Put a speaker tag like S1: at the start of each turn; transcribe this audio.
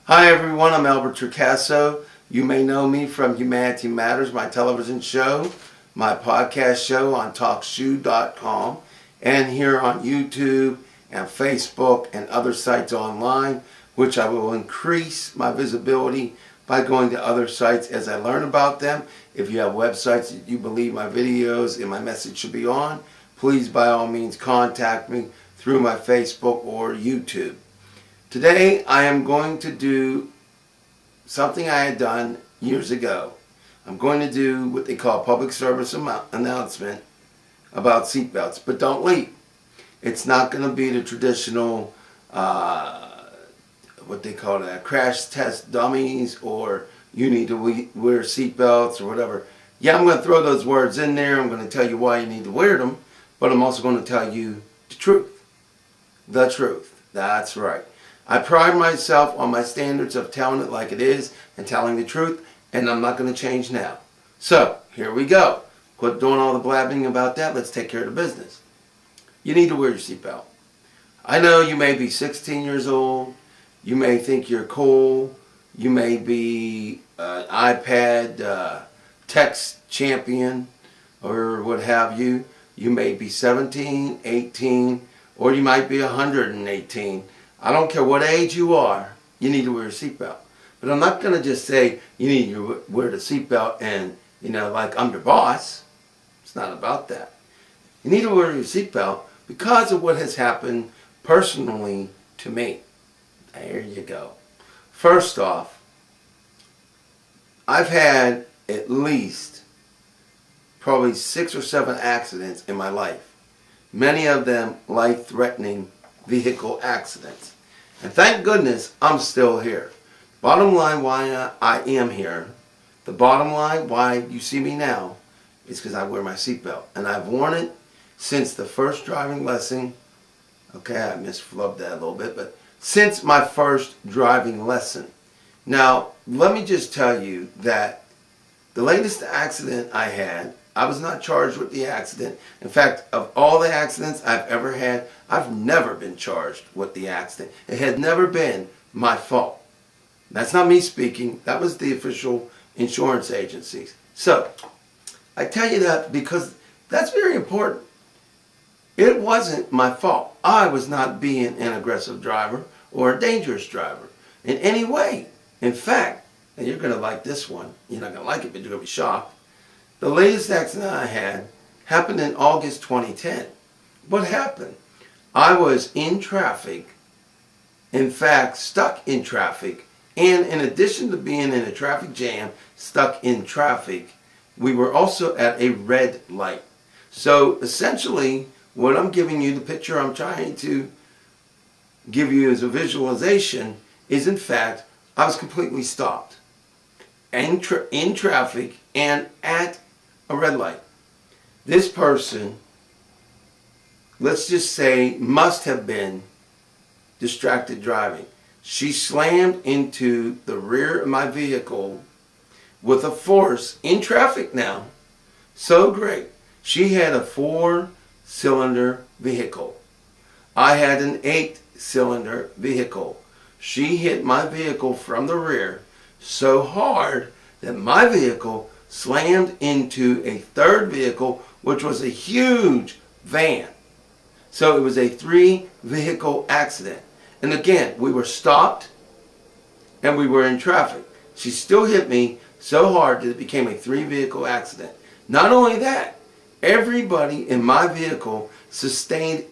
S1: Hi everyone, I'm Albert Torcaso. You may know me from Humanity Matters, my television show, my podcast show on TalkShoe.com, and here on YouTube and Facebook and other sites online, which I will increase my visibility by going to other sites as I learn about them. If you have websites that you believe my videos and my message should be on, please by all means contact me through my Facebook or YouTube. Today I am going to do something I had done years ago. I'm going to do what they call a public service announcement about seatbelts, but don't leave. It's not going to be the traditional, what they call that, crash test dummies, or you need to wear seatbelts or whatever. Yeah, I'm going to throw those words in there. I'm going to tell you why you need to wear them, but I'm also going to tell you the truth. The truth. That's right. I pride myself on my standards of telling it like it is and telling the truth, and I'm not going to change now. So, here we go. Quit doing all the blabbing about that. Let's take care of the business. You need to wear your seatbelt. I know you may be 16 years old. You may think you're cool. You may be an iPad text champion or what have you. You may be 17, 18, or you might be 118. I don't care what age you are, you need to wear a seatbelt. But I'm not going to just say you need to wear the seatbelt and, like I'm your boss. It's not about that. You need to wear your seatbelt because of what has happened personally to me. There you go. First off, I've had at least probably 6 or 7 accidents in my life. Many of them life-threatening vehicle accidents. And thank goodness I'm still here. Bottom line why I am here, the bottom line why you see me now, is because I wear my seatbelt. And I've worn it since the first driving lesson. Okay, I misflubbed that a little bit, but since my first driving lesson. Now, let me just tell you that the latest accident I had, I was not charged with the accident. In fact, of all the accidents I've ever had, I've never been charged with the accident. It had never been my fault. That's not me speaking. That was the official insurance agencies. So, I tell you that because that's very important. It wasn't my fault. I was not being an aggressive driver or a dangerous driver in any way. In fact, and you're going to like this one. You're not going to like it, but you're going to be shocked. The latest accident I had happened in August 2010. What happened? I was in traffic, in fact, stuck in traffic, and in addition to being in a traffic jam, stuck in traffic, we were also at a red light. So essentially, what I'm giving you, the picture I'm trying to give you as a visualization, is in fact, I was completely stopped in traffic and at a red light. This person, let's just say, must have been distracted driving. She slammed into the rear of my vehicle with a force in traffic now so great. She had a 4-cylinder vehicle. I had an 8-cylinder vehicle. She hit my vehicle from the rear so hard that my vehicle slammed into a third vehicle, which was a huge van. So it was a 3-vehicle accident. And again, we were stopped and we were in traffic. She still hit me so hard that it became a 3-vehicle accident. Not only that, everybody in my vehicle sustained